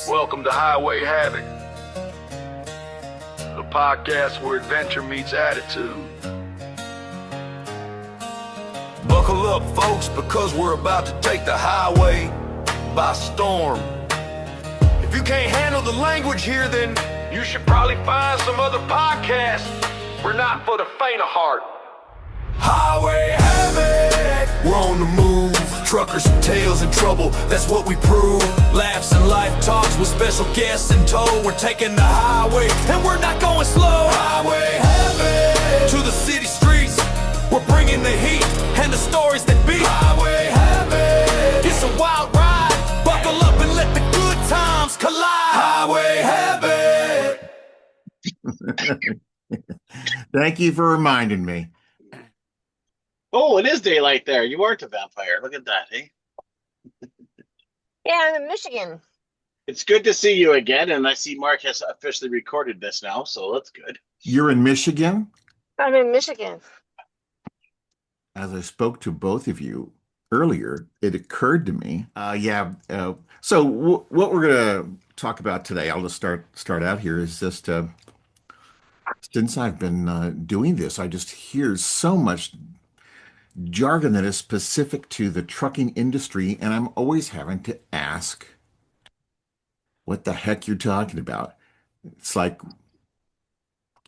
Welcome to Highway Havoc, the podcast where adventure meets attitude. Buckle up, folks, because we're about to take the highway by storm. If you can't handle the language here, then you should probably find some other podcast. We're not for the faint of heart. Highway Havoc, we're on the move. Truckers and tales and trouble, that's what we prove. Laughs and life talks with special guests in tow. We're taking the highway and we're not going slow. Highway Havoc, to the city streets, we're bringing the heat and the stories that beat. Highway Havoc, it's a wild ride. Buckle up and let the good times collide. Highway Havoc. Thank you for reminding me. Oh, it is daylight there. You aren't a vampire. Look at that, eh? Yeah, I'm in Michigan. It's good to see you again, and I see Mark has officially recorded this now, so that's good. You're in Michigan? I'm in Michigan. As I spoke to both of you earlier, it occurred to me, so what we're going to talk about today, I'll just start out here, is just since I've been doing this, I just hear so much jargon that is specific to the trucking industry, and I'm always having to ask what the heck you're talking about. It's like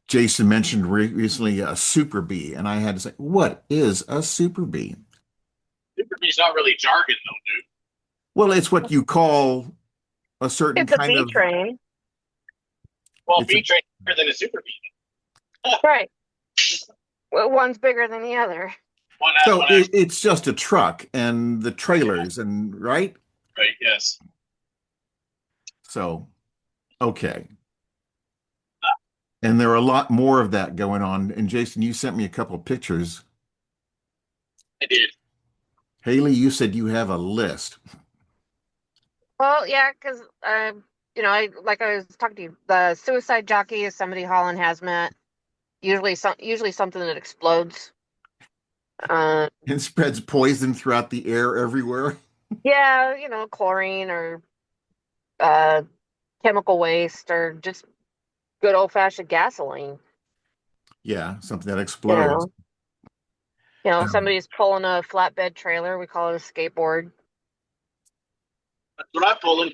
Jason mentioned recently a Super B, and I had to say, what is a Super B? Super B's not really jargon, though, dude. Well, it's what you call a certain kind of... It's a B-train. Well, B-train is bigger than a Super B. Right. Well, one's bigger than the other. So it's just a truck and the trailers and right? Right, yes. So, okay. And there are a lot more of that going on. And Jason, you sent me a couple of pictures. I did. Haley, you said you have a list. Well, yeah, because, I was talking to you, the suicide jockey is somebody hauling hazmat. Usually something that explodes. And spreads poison throughout the air everywhere. Yeah, chlorine or chemical waste or just good old-fashioned gasoline. Yeah, something that explodes. Somebody's pulling a flatbed trailer. We call it a skateboard. That's what I'm pulling.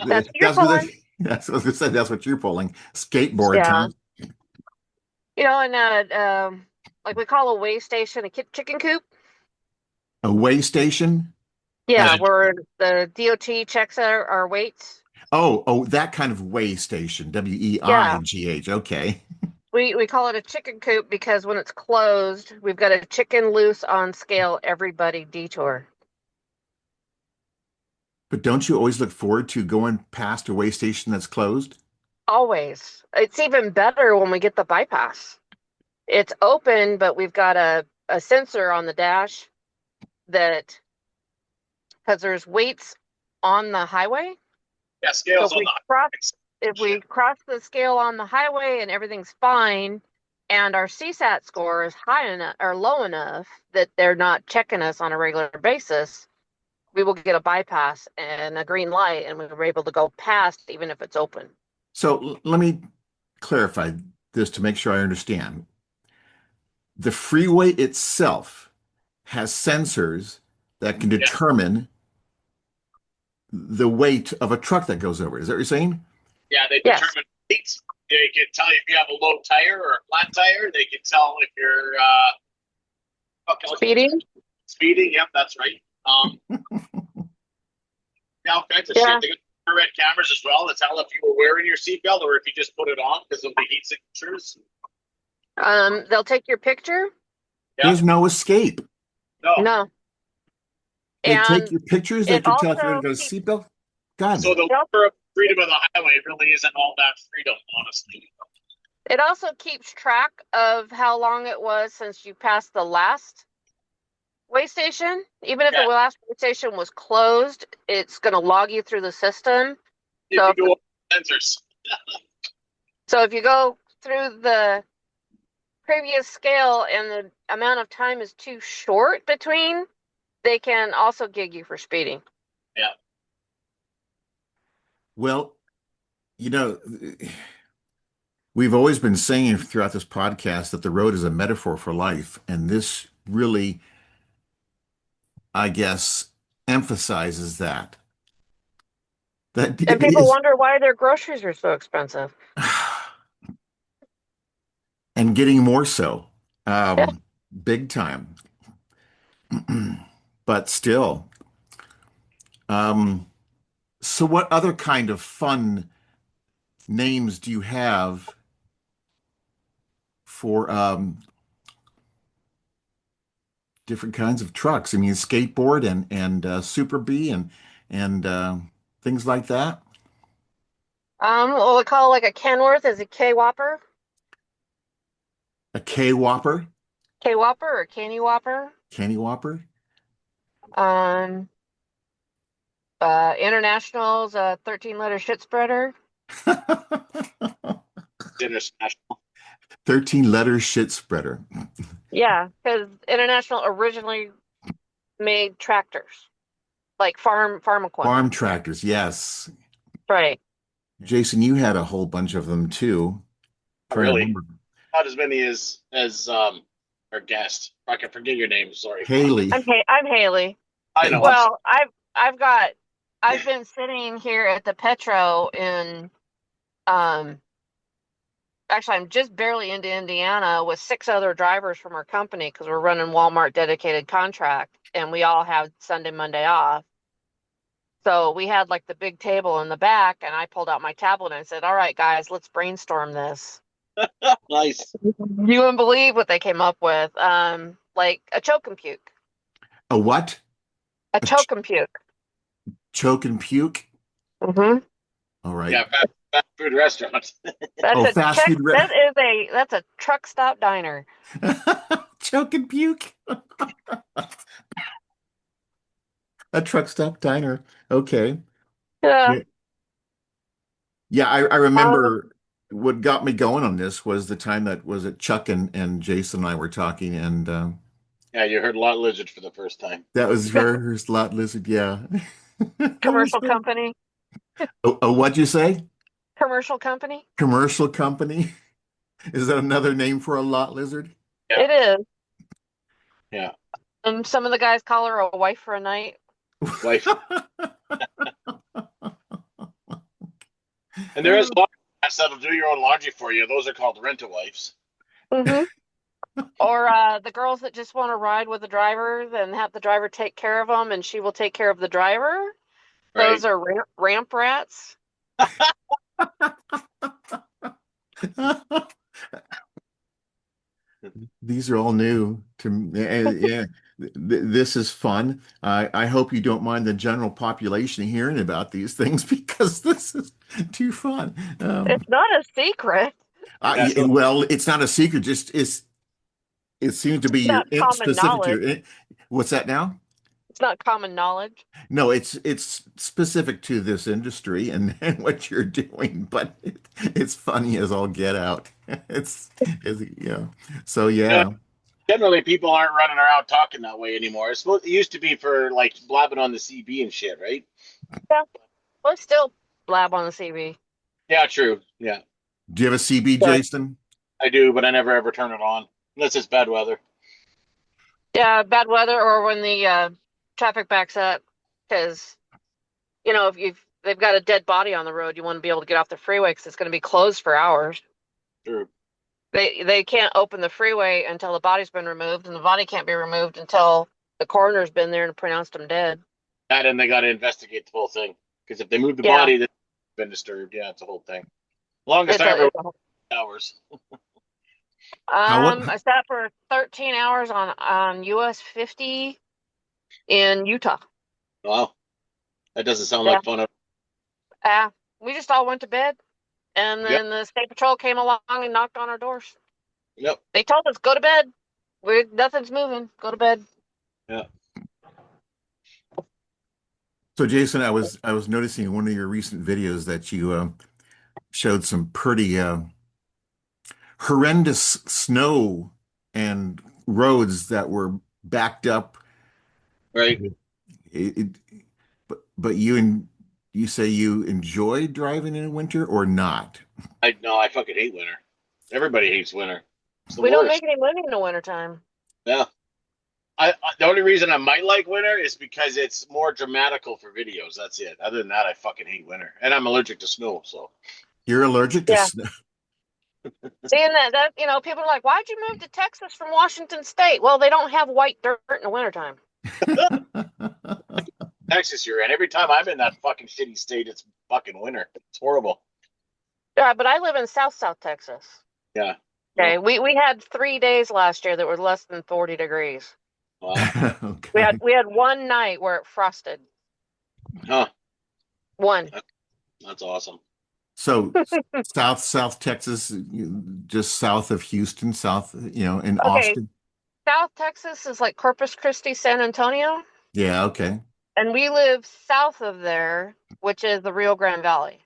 That's what you're pulling. That's what I was going to say. That's what you're pulling. Skateboard, yeah. huh? Like we call a weigh station a chicken coop. A weigh station? Yeah, where the DOT checks our weights. Oh, that kind of weigh station. WEIGH. Okay. We call it a chicken coop because when it's closed, we've got a chicken loose on scale everybody detour. But don't you always look forward to going past a weigh station that's closed? Always. It's even better when we get the bypass. It's open, but we've got a sensor on the dash that, because there's weights on the highway. Yeah, scales on the highway. If we cross the scale on the highway and everything's fine, and our CSAT score is high enough or low enough that they're not checking us on a regular basis, we will get a bypass and a green light, and we're able to go past even if it's open. So let me clarify this to make sure I understand. The freeway itself has sensors that can determine the weight of a truck that goes over. Is that what you're saying? Yeah, they determine weights. They can tell you if you have a low tire or a flat tire. They can tell if you're speeding. Speeding, yep, that's right. All kinds of shit. They got red cameras as well to tell if you were wearing your seatbelt or if you just put it on because of the heat signatures. They'll take your picture. Yeah. There's no escape. No. They take your pictures. They can tell if you're in a seatbelt. God. So the freedom of the highway really isn't all that freedom, honestly. It also keeps track of how long it was since you passed the last weigh station. Even if the last weigh station was closed, it's going to log you through the system. So if you go through the previous scale and the amount of time is too short between, they can also gig you for speeding. Yeah. Well, you know, we've always been saying throughout this podcast that the road is a metaphor for life, and this really, I guess, emphasizes that. That And it people is, wonder why their groceries are so expensive. and getting more so, Yeah. big time. But still, um, so what other kind of fun names do you have for different kinds of trucks? I mean, skateboard and Super B and things like that. What we call like a Kenworth is a K Whopper. A K Whopper, K Whopper or Canny Whopper. Candy Whopper. Um, International's a 13-letter shit spreader. International. 13 letter shit spreader. Yeah, because International originally made tractors, like farm Farm equipment. tractors, yes. Right. Jason, you had a whole bunch of them too. Not Trying to really. remember. Not as many as our guest. I can forget your name. Sorry. Haley. I'm Haley. I know. I'm sorry. Well, I've got I've been sitting here at the Petro in um actually I'm just barely into Indiana with 6 other drivers from our company because we're running Walmart dedicated contract and we all have Sunday, Monday off. So we had like the big table in the back and I pulled out my tablet and I said, "All right, guys, let's brainstorm this." Nice. You wouldn't believe what they came up with. Like a choke and puke. A what? A A ch choke and puke. choke and puke? Mm-hmm. All right. Yeah, fast food restaurant. Oh, fast food re That's a truck stop diner. choke and puke. A truck stop diner. Okay. Yeah. Yeah, yeah, I Um, remember what got me going on this was the time that was it Chuck and Jason and I were talking, and Yeah, you heard lot lizard for the first time. that was her lot lizard. Yeah. That was commercial good. company. What'd you say? Commercial company. Commercial company? Is that another name for a lot lizard? Yeah, It is. yeah. Some of the guys call her a wife for a night. Wife. And there is laundry guys that'll do your own laundry for you. Those are called rent-a-wives. Hmm. Or the girls that just want to ride with the driver and have the driver take care of them, and she will take care of the driver. Those Right. are ramp rats. These are all new to me. Yeah, this is fun. I hope you don't mind the general population hearing about these things because this is too fun. It's not a secret. Yeah, so Well, it's not a secret. Just it seems to be It's not common specific to knowledge. your. What's that now? It's not common knowledge. No, it's specific to this industry and what you're doing, but it's funny as all get out. Yeah. So you know, yeah. generally people aren't running around talking that way anymore. It used to be for like blabbing on the CB and shit, right? Yeah. Well, still blab on the CB. Yeah, true. Yeah, Do you have a CB, Yeah. Jason? I do, but I never ever turn it on unless it's bad weather. Yeah, bad weather or when the traffic backs up, because if they've got a dead body on the road, you want to be able to get off the freeway because it's going to be closed for hours. True. They can't open the freeway until the body's been removed, and the body can't be removed until the coroner's been there and pronounced them dead. That and they got to investigate the whole thing because if they move the Yeah, body, that's been disturbed. Yeah, it's a whole thing. Longest it's I ever it's hours. How what? I sat for 13 hours on US 50 in Utah. Wow, that doesn't sound Yeah, like fun. we just all went to bed, and Yep. then the state patrol came along and knocked on our doors. Yep. They told us, "Go to bed. Nothing's moving. Go to bed." Yeah. So Jason, I was noticing in one of your recent videos that you showed some pretty horrendous snow and roads that were backed up. Right. It, but you you say you enjoy driving in winter or not? I fucking hate winter. Everybody hates winter. It's the We don't worst. make any money in the wintertime. Yeah. The only reason I might like winter is because it's more dramatical for videos. That's it. Other than that, I fucking hate winter, and I'm allergic to snow. So You're allergic to Yeah. snow. Seeing that people are like, why'd you move to Texas from Washington State? Well, they don't have white dirt in the wintertime. Texas, you're in. Every time I'm in that fucking shitty state, it's fucking winter. It's horrible. Yeah, but I live in South Texas. Yeah. Okay, we had 3 days last year that were less than 40 degrees. Wow. Okay. We had one night where it frosted. Huh. One. That's awesome. So South Texas, just south of Houston, in Okay, Austin. South Texas is like Corpus Christi, San Antonio, Yeah, okay. and we live south of there, which is the Rio Grande Valley.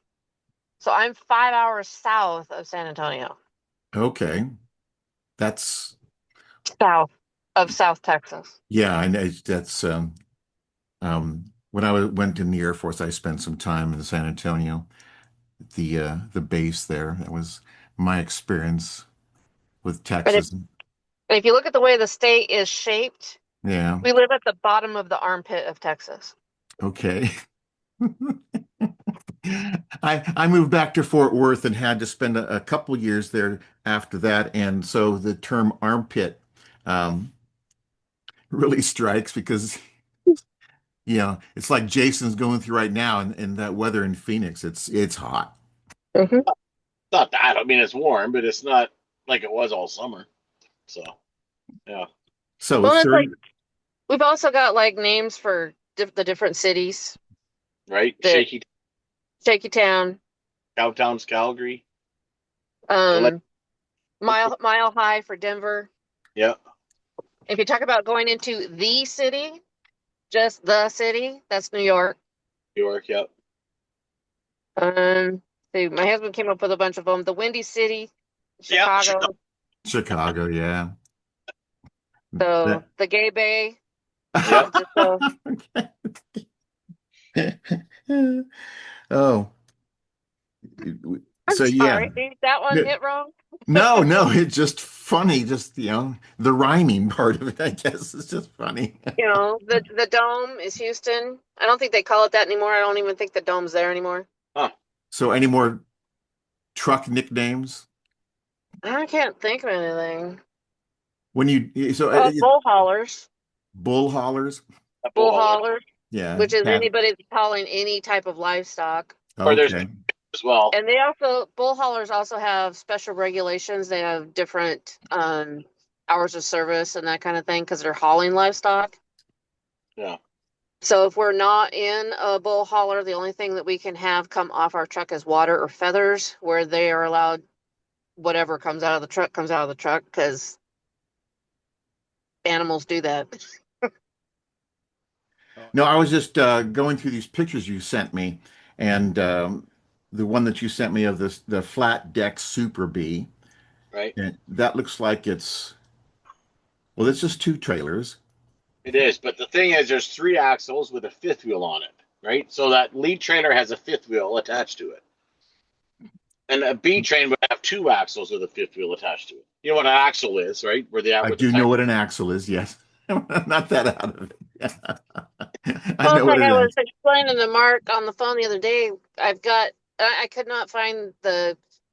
So I'm 5 hours south of San Antonio, Okay. That's south of South Texas. yeah, I know that's when I went in the Air Force, I spent some time in San Antonio, the base there. That was my experience with But Texas. if you look at the way the state is shaped, Yeah, we live at the bottom of the armpit of Texas. okay. I moved back to Fort Worth and had to spend a couple years there after that, and so the term armpit um, really strikes because it's like Jason's going through right now, and that weather in Phoenix, it's hot. Mm-hmm. Not that. I mean, it's warm, but it's not like it was all summer. So, yeah. So Well, it's 30, like we've also got like names for the different cities. Right? The Shaky Town, Cowtown's Calgary. um, Mile High for Denver. Yeah. If you talk about going into the city, just the city, that's New York. New York. Yep. See, my husband came up with a bunch of them. The Windy City, Yeah. Chicago. Chicago, yeah. So the Gay Bay. Yep. Oh, I'm so yeah. sorry, did that one hit wrong? No, it's just funny. Just, the rhyming part of it, I guess, is just funny. The Dome is Houston. I don't think they call it that anymore. I don't even think the Dome's there anymore. Huh. So any more truck nicknames? I can't think of anything. Bull haulers. Bull haulers? Bull haulers, Yeah. which is anybody that's hauling any type of livestock. Or there's Okay. as well. And bull haulers also have special regulations. They have different hours of service and that kind of thing because they're hauling livestock. Yeah. So if we're not in a bull hauler, the only thing that we can have come off our truck is water or feathers, where they are allowed whatever comes out of the truck comes out of the truck because animals do that. No, I was just going through these pictures you sent me, and the one that you sent me of the flat deck Super B, Right. and that looks like it's just two trailers. It is, but the thing is, there's 3 axles with a 5th wheel on it, right? So that lead trailer has a 5th wheel attached to it, and a B train would have 2 axles with a 5th wheel attached to it. You know what an axle is, right? I do know what an axle is. Yes, I'm not that out of it. Yeah. I know Well, what like it I is. was explaining to Mark on the phone the other day, I could not find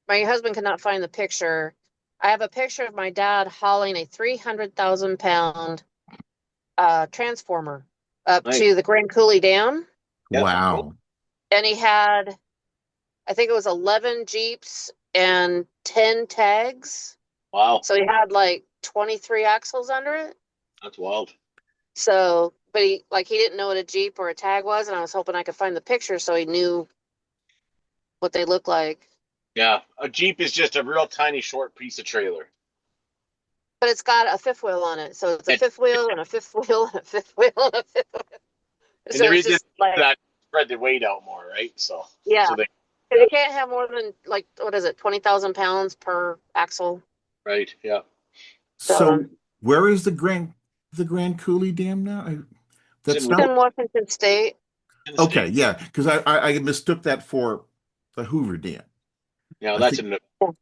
my husband could not find the picture. I have a picture of my dad hauling a 300,000-pound transformer up Nice. to the Grand Coulee Dam. Yeah. Wow. And he had, I think it was 11 Jeeps and 10 tags. Wow. So he had like 23 axles under it. That's wild. So, but he didn't know what a Jeep or a tag was, and I was hoping I could find the picture so he knew what they look like. Yeah. A Jeep is just a real tiny, short piece of trailer. But it's got a 5th wheel on it, so it's a 5th wheel and a 5th wheel and a 5th wheel and a 5th wheel. And So the it's reason just like, that spread the weight out more, right? So yeah, so they can't have more than 20,000 pounds per axle. right, yeah. So where is the Grand Coulee Dam now? It's That's in not. In Washington State. in the Okay, States. yeah, because I mistook that for the Hoover Dam. Yeah, I that's think, in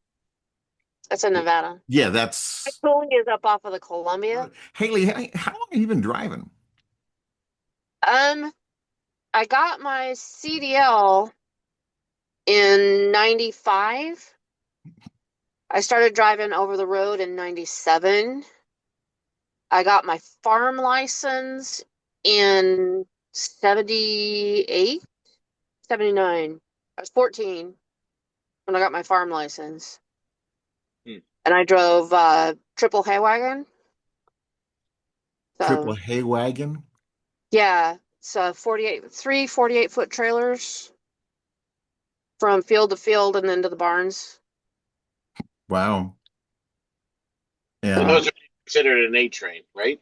That's in Nevada. yeah, that's Coulee is up off of the Columbia. Haley. How long have you been driving? Um, I got my CDL in 95. I started driving over the road in 97. I got my farm license in 78, 79. I was 14 when I got my farm license. Hmm. And I drove triple hay wagon. Triple So hay wagon? yeah, so 48-foot trailers from field to field and then to the barns. Wow. and And those are considered an A train, right?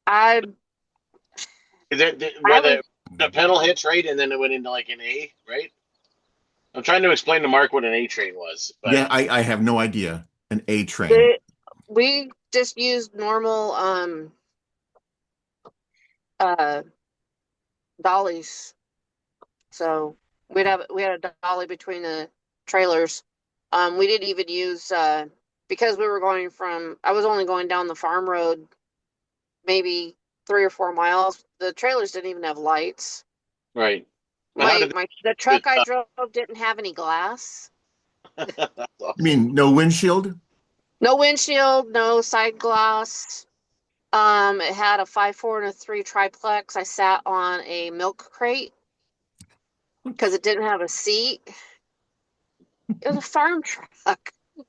I Is it I where was the pedal hits right, and then it went into like an A, right? I'm trying to explain to Mark what an A train was, but yeah, I have no idea. An A train. the, we just used normal uh dollies. So we had a dolly between the trailers. We didn't even use because we were going from I was only going down the farm road maybe 3 or 4 miles. The trailers didn't even have lights. right. But how did The they truck I drove didn't have any glass. That's You awesome. mean no windshield? No windshield, no side glass. It had a 5.4 and a 3 triplex. I sat on a milk crate because it didn't have a seat. It was a farm truck. It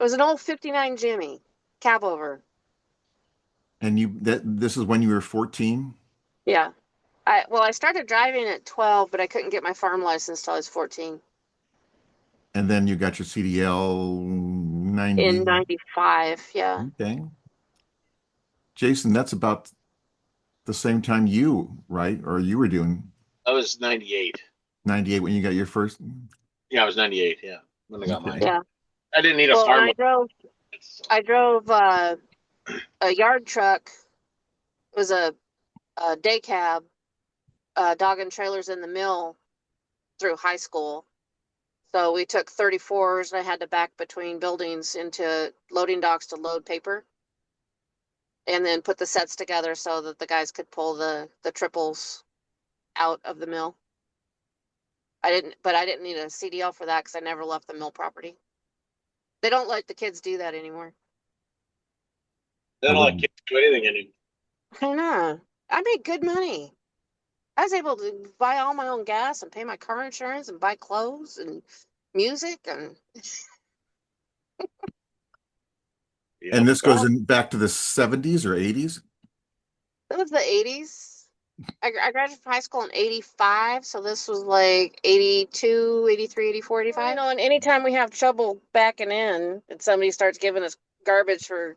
was an old 59 Jimmy cab over. And this is when you were 14? Yeah. I started driving at 12, but I couldn't get my farm license till I was 14 And then you got your CDL in 90. 95. Yeah. Okay. Jason, that's about the same time you, right? Or you were doing I was 98. 98 when you got your first. Yeah, I was 98. Yeah, when I got mine. Okay. Yeah. I didn't need a Well, and farm license. I drove a yard truck. It was a day cab, dogging trailers in the mill through high school. So we took 34s and I had to back between buildings into loading docks to load paper and then put the sets together so that the guys could pull the triples out of the mill. But I didn't need a CDL for that because I never left the mill property. They don't let the kids do that anymore. They I don't let wouldn't. kids do anything anymore. I know. I made good money. I was able to buy all my own gas and pay my car insurance and buy clothes and music and Yep. And this yeah, goes in back to the 70s or 80s? it was the 80s. I graduated from high school in 85, so this was like 82, 83, 84, 85. You know, and anytime we have trouble backing in and somebody starts giving us garbage for,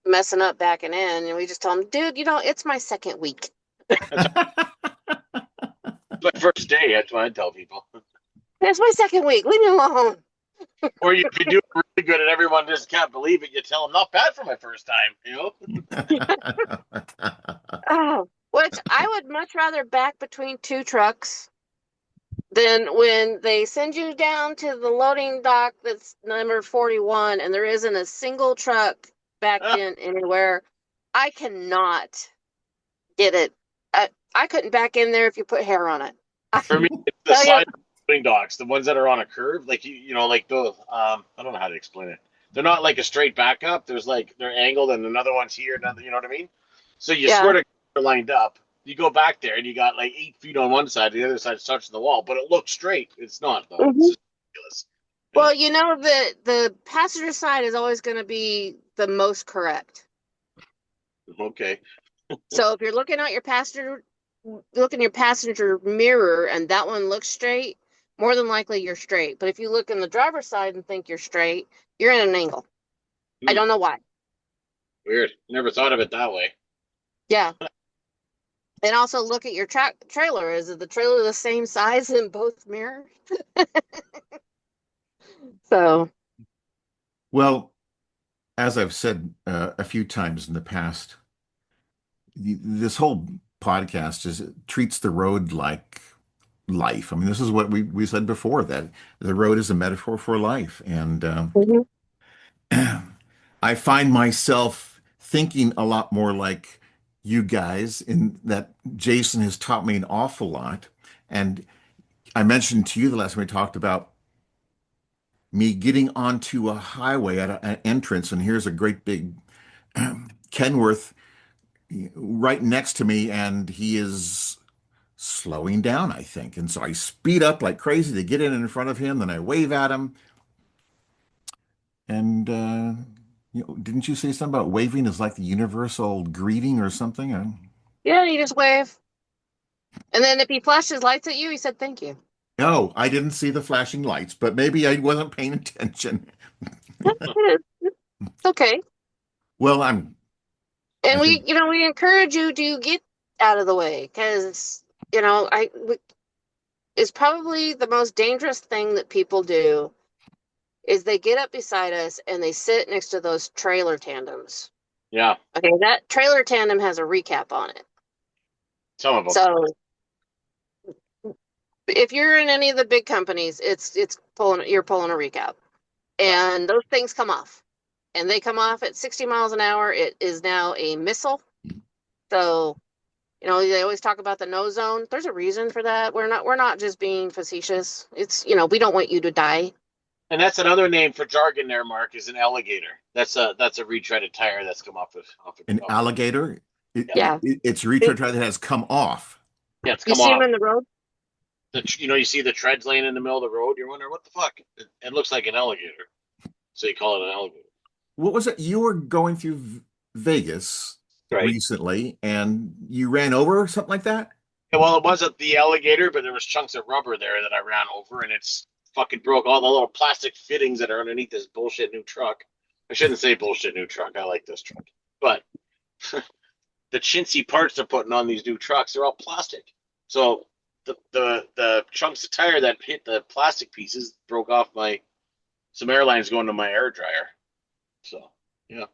messing up backing in, and we just tell them, dude, it's my second week. That's my first day. That's what I tell people. It's my second week. Leave me alone. Or if you do really good and everyone just can't believe it, you tell them not bad for my first time. Oh, which I would much rather back between two trucks than when they send you down to the loading dock that's number 41 and there isn't a single truck backed in anywhere. I cannot get it. I couldn't back in there if you put hair on it. I For me, it's the tell you, side loading docks, the ones that are on a curve, like like those. I don't know how to explain it. They're not like a straight backup. There's like they're angled, and another one's here. Another, you know what I mean? So you yeah. swear to God, they're lined up. You go back there, and you got like 8 feet on one side, the other side's touching the wall, but it looks straight. It's not though. It's Mhm. just ridiculous. Well, the passenger side is always going to be the most correct. Okay. So if you're looking at your passenger mirror and that one looks straight, more than likely you're straight. But if you look in the driver's side and think you're straight, you're in an angle. I don't know why. Weird. Never thought of it that way. Yeah. And also look at your trailer. Is the trailer the same size in both mirrors? So, Well, as I've said a few times in the past, this whole podcast is it treats the road like life. I mean, this is what we said before, that the road is a metaphor for life. And Mhm. I find myself thinking a lot more like you guys in that Jason has taught me an awful lot. And I mentioned to you the last time we talked about me getting onto a highway at an entrance, and here's a great big Kenworth right next to me, and he is slowing down, I think. And so I speed up like crazy to get in front of him. Then I wave at him. And didn't you say something about waving is like the universal greeting or something? Yeah, you just wave. And then if he flashed his lights at you, he said thank you. No, I didn't see the flashing lights, but maybe I wasn't paying attention. It's okay. Well, I And think, we encourage you to get out of the way because, it's probably the most dangerous thing that people do is they get up beside us and they sit next to those trailer tandems. Yeah, Okay, that trailer tandem has a recap on it. some of them. So if you're in any of the big companies, you're pulling a recap. And those things come off. And they come off at 60 miles an hour. It is now a missile. So, they always talk about the no zone. There's a reason for that. We're not just being facetious. It's, we don't want you to die. And that's another name for jargon there, Mark, is an alligator. That's a retreaded tire that's come an off. alligator, Yeah. it's a retread that has come off. Yeah, it's You come see them off. in the road? You see the treads laying in the middle of the road. You're wondering what the fuck. It looks like an alligator, so you call it an alligator. What was it? You were going through Vegas Right. recently and you ran over or something like that? Yeah, well, it wasn't the alligator, but there was chunks of rubber there that I ran over, and it's fucking broke all the little plastic fittings that are underneath this bullshit new truck. I shouldn't say bullshit new truck. I like this truck, but the chintzy parts they're putting on these new trucks, they're all plastic. So the chunks of tire that hit the plastic pieces broke off some airlines going to my air dryer. So yeah.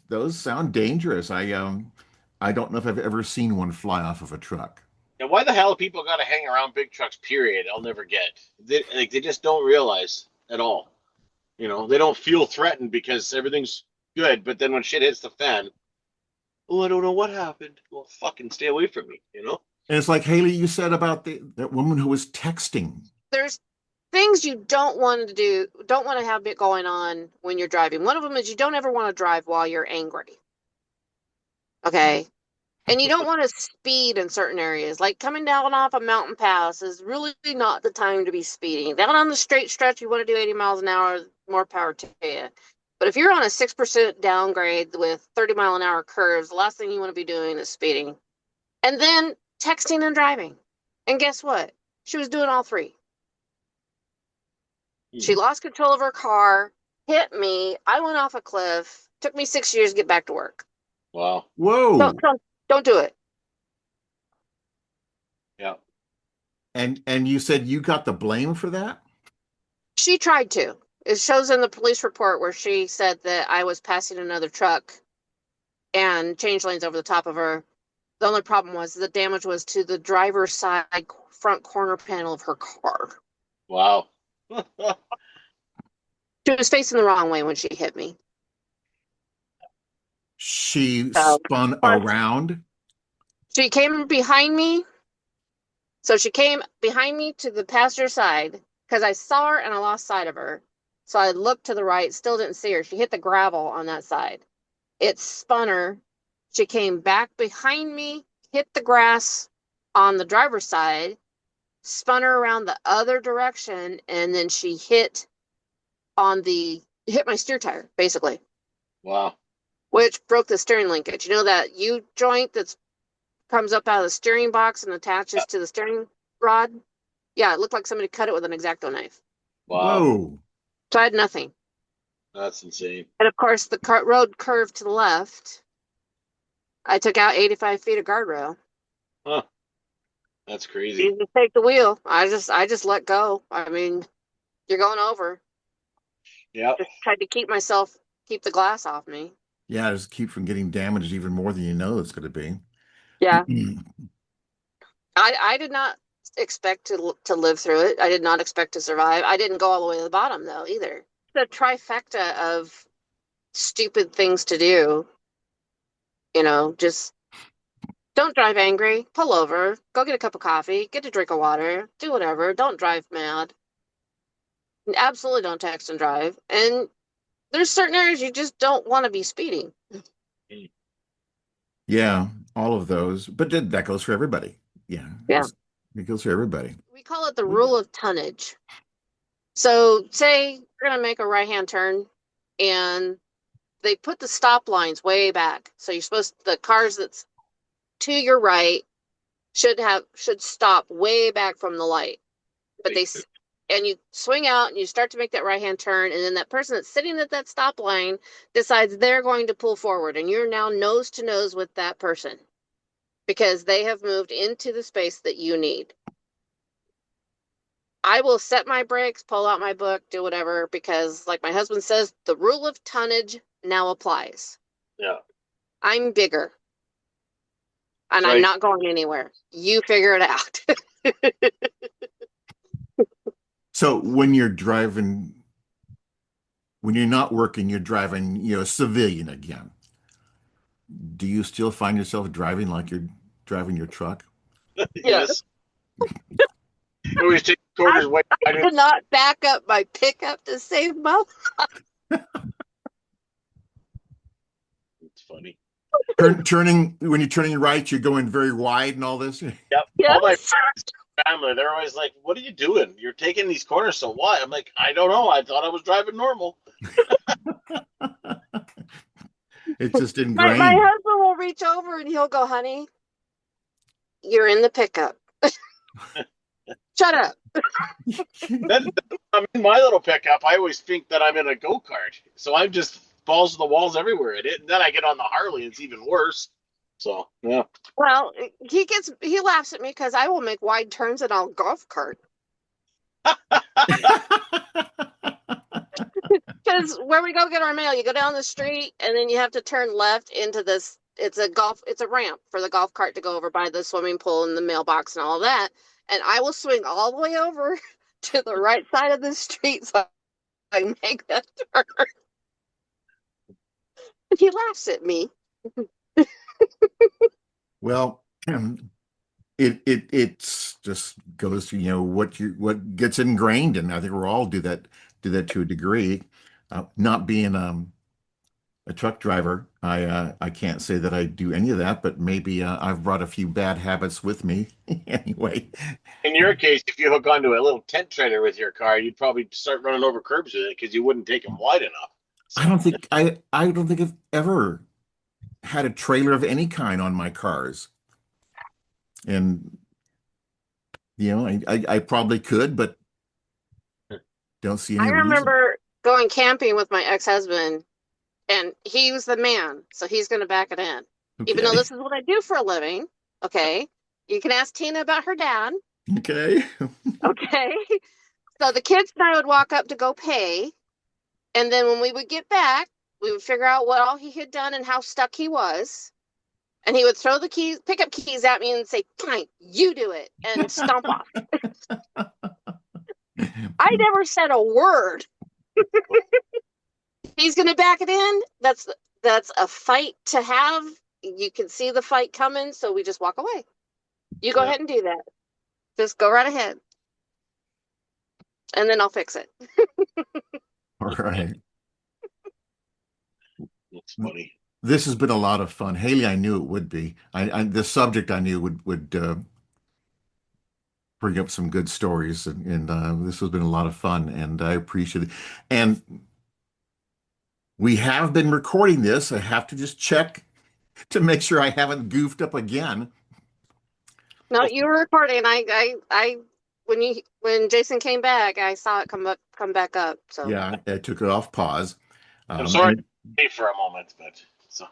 Those sound dangerous. I don't know if I've ever seen one fly off of a truck. And why the hell people got to hang around big trucks? Period. I'll never get. They just don't realize at all. They don't feel threatened because everything's good. But then when shit hits the fan, oh, I don't know what happened. Well, fucking stay away from me. And it's like Haley, you said about that woman who was texting. There's things you don't want to do, don't want to have it going on when you're driving. One of them is you don't ever want to drive while you're angry. Okay. And you don't want to speed in certain areas. Like coming down off a mountain pass is really not the time to be speeding. Down on the straight stretch, you want to do 80 miles an hour, more power to you. But if you're on a 6% downgrade with 30-mile-an-hour curves, the last thing you want to be doing is speeding. And then texting and driving. And guess what? She was doing all three. She lost control of her car, hit me. I went off a cliff. Took me 6 years to get back to work. Wow. Whoa. Don't do it. Yeah. And you said you got the blame for that? She tried to. It shows in the police report where she said that I was passing another truck and changed lanes over the top of her. The only problem was the damage was to the driver's side front corner panel of her car. Wow. She was facing the wrong way when she hit me. She So, spun around. She came behind me. So she came behind me to the passenger side because I saw her and I lost sight of her. So I looked to the right, still didn't see her. She hit the gravel on that side. It spun her. She came back behind me, hit the grass on the driver's side, spun her around the other direction, and then she hit my steer tire, basically, Wow. which broke the steering linkage. You know that U joint that comes up out of the steering box and attaches to the steering rod? Yeah, it looked like somebody cut it with an X-Acto knife. Wow. Whoa. So I had nothing. That's insane. And of course, the road curved to the left. I took out 85 feet of guardrail. Huh. That's You crazy. just take the wheel. I just let go. I mean, you're going over. Yeah. Just tried to keep the glass off me. Yeah, just keep from getting damaged even more than you know it's going to be. Yeah. I did not expect to live through it. I did not expect to survive. I didn't go all the way to the bottom though either. The trifecta of stupid things to do, just don't drive angry, pull over, go get a cup of coffee, get a drink of water, do whatever. Don't drive mad. Absolutely don't text and drive. And there's certain areas you just don't want to be speeding. Yeah, all of those. But that goes for everybody. Yeah, Yeah. it goes for everybody. We call it the rule of tonnage. So say you're going to make a right-hand turn and they put the stop lines way back. So the cars that's to your right should stop way back from the light. But and you swing out and you start to make that right-hand turn, and then that person that's sitting at that stop line decides they're going to pull forward, and you're now nose to nose with that person because they have moved into the space that you need. I will set my brakes, pull out my book, do whatever, because like my husband says, the rule of tonnage now applies. Yeah. I'm bigger. And Right. I'm not going anywhere. You figure it out. So when you're not working, you're driving, civilian again. Do you still find yourself driving like you're driving your truck? Yes. We always take quarters way. I did not back up my pickup to save my life. It's funny. Turning when you're turning right, you're going very wide and all this. Yep. Yes. All my family, they're always like, "What are you doing? You're taking these corners, so what?" I'm like, "I don't know. I thought I was driving normal." It's just ingrained. My husband will reach over and he'll go, "Honey, you're in the pickup. Shut up." Then I'm in my little pickup. I always think that I'm in a go-kart, so I'm just balls to the walls everywhere in it. And then I get on the Harley, it's even worse. So yeah. Well, he laughs at me because I will make wide turns and I'll golf cart. Because where we go get our mail, you go down the street and then you have to turn left into this. It's a ramp for the golf cart to go over by the swimming pool and the mailbox and all of that. And I will swing all the way over to the right side of the street so I make that turn. And he laughs at me. Well, it's just goes to what gets ingrained, and I think we all do that to a degree. Not being a truck driver, I can't say that I do any of that, but maybe I've brought a few bad habits with me anyway. In your case, if you hook onto a little tent trailer with your car, you'd probably start running over curbs with it because you wouldn't take them wide enough. I don't think I've ever had a trailer of any kind on my cars. And I probably could, but don't see any I reason. remember going camping with my ex-husband, and he was the man, so he's going to back it in. Even though Okay. this is what I do for a living, okay? You can ask Tina about her dad, Okay. okay? So the kids and I would walk up to go pay, and then when we would get back, we would figure out what all he had done and how stuck he was. And he would throw the pickup keys at me and say, "Fine, you do it," and stomp off. I never said a word. He's going to back it in. That's a fight to have. You can see the fight coming, so we just walk away. You go ahead and do that. Just go right ahead. And then I'll fix it. All right. That's funny. This has been a lot of fun. Haley, I knew it would be. The subject I knew would bring up some good stories, and this has been a lot of fun, and I appreciate it. And we have been recording this. I have to just check to make sure I haven't goofed up again. No, you were recording. When Jason came back, I saw it come back up. So Yeah, I took it off pause. I'm sorry And, to stay for a moment, but so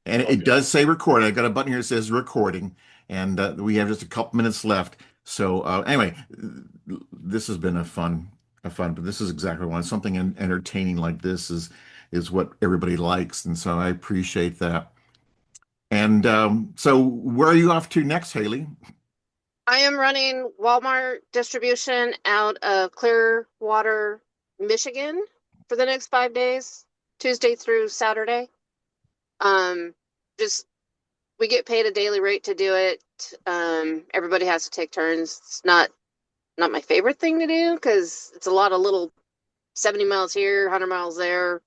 and it does say record. I got a button here that says recording, and we have just a couple minutes left. So anyway, this has been a fun. But this is exactly what I want. Something entertaining like this is what everybody likes, and so I appreciate that. And so where are you off to next, Haley? I am running Walmart distribution out of Clearwater, Michigan for the next 5 days, Tuesday through Saturday. Just we get paid a daily rate to do it. Everybody has to take turns. It's not my favorite thing to do because it's a lot of little 70 miles here, 100 miles there,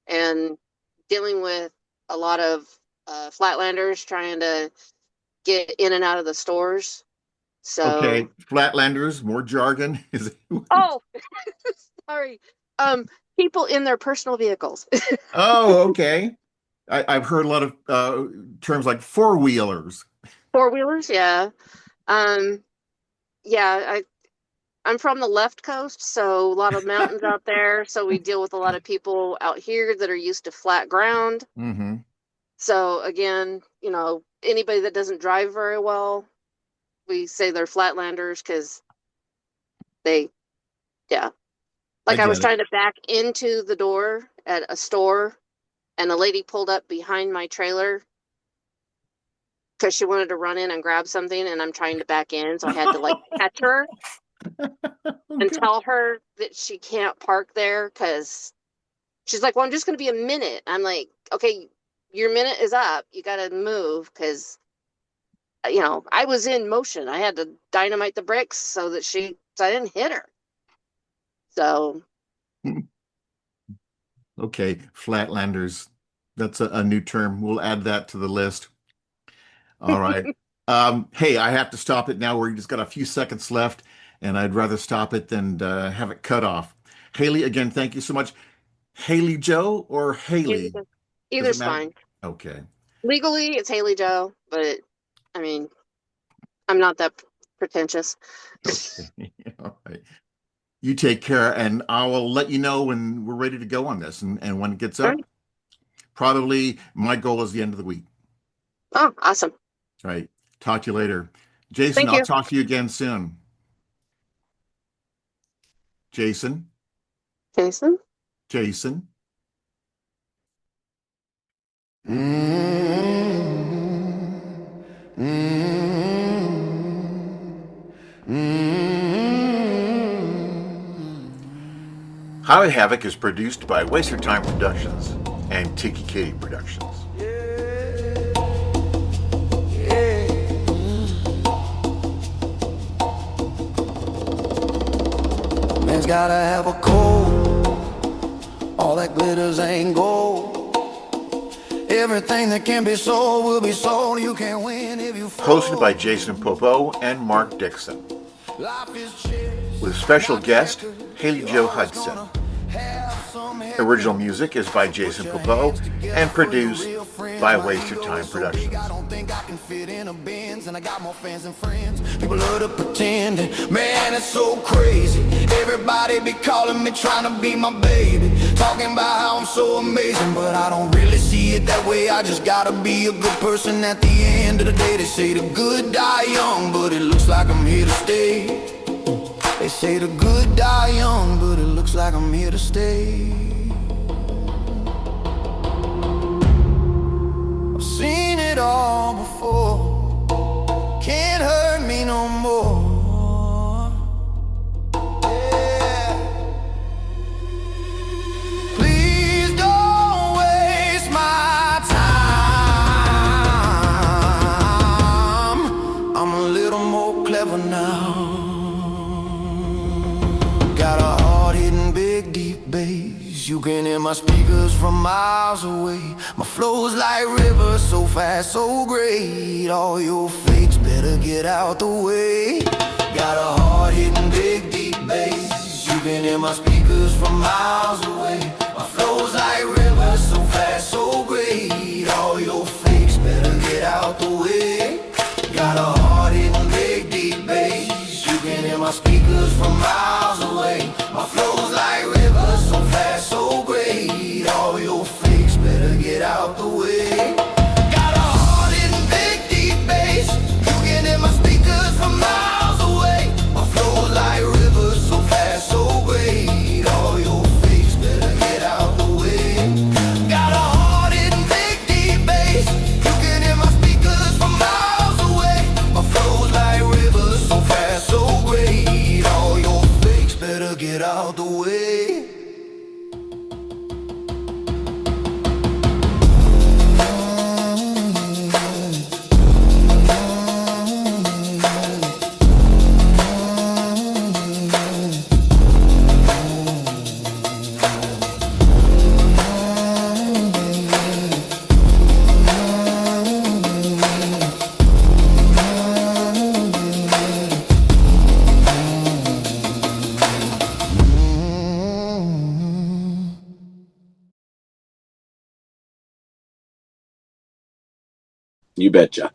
and dealing with a lot of flatlanders trying to get in and out of the stores. So, Okay, Flatlanders, more jargon. Is it? oh, sorry. People in their personal vehicles. Oh, okay. I've heard a lot of terms like four-wheelers. Four-wheelers, yeah. Um, yeah, I'm from the left coast, so a lot of mountains out there. So we deal with a lot of people out here that are used to flat ground. Hmm. So again, anybody that doesn't drive very well, we say they're flatlanders because they, yeah. I Like I was get it. trying to back into the door at a store, and a lady pulled up behind my trailer because she wanted to run in and grab something, and I'm trying to back in, so I had to like catch her and Okay. tell her that she can't park there because she's like, well, I'm just going to be a minute. I'm like, okay, your minute is up. You got to move because, I was in motion. I had to dynamite the brakes so I didn't hit her. So, Okay, Flatlanders. That's a new term. We'll add that to the list. All right. Hey, I have to stop it now. We've just got a few seconds left, and I'd rather stop it than have it cut off. Haley, again, thank you so much. Haley-Jo or Haley? Does it either's matter? fine. Okay. Legally, it's Haley-Jo, but I mean, I'm not that pretentious. Okay. All right. You take care, and I will let you know when we're ready to go on this. And when it gets All up, right. probably my goal is the end of the week. Oh, awesome. All right. Talk to you later. Jason, Thank I'll you. talk to you again soon. Jason, Jason. Jason. Highway Havoc is produced by Waster Time Productions and Tiki Katie Productions. Man's gotta have a code. All that glitters ain't gold. Everything that can be sold will be sold. You can't win if you fall. Hosted by Jason Popo and Mark Dixon. Life is chess. With special guest Haley-Jo Hutson. Original music is by Jason Popo and produced by Waster Time Productions. I don't think I can fit in a Benz, and I got more fans than friends. People love to pretend, man, it's so crazy. Everybody be calling me, trying to be my baby, talking about how I'm so amazing, but I don't really see it that way. I just gotta be a good person at the end of the day. They say the good die young, but it looks like I'm here to stay. They say the good die young, but it looks like I'm here to stay. I've seen it all before. Can't hurt me no more. Yeah. Please don't waste my time. I'm a little more clever now. Got a hard-hitting, big, deep bass. You can hear my speakers from miles away. My flow's like rivers, so fast, so great. All your fakes better get out the way. Got a hard-hitting, big, deep bass. You can hear my speakers from miles away. My flow's like rivers, so fast, so great. All your fakes better get out the way. Got a hard-hitting, big, deep bass. You can hear my speakers from miles away. My flow's like rivers, so fast, so great. All your fakes better get out the way. Got a hard-hitting, big, deep bass. You can hear my speakers from miles away. My flow's like rivers, so fast, so great. All your fakes better get out the way. Got a hard-hitting, big, deep bass. You can hear my get out the way. You betcha.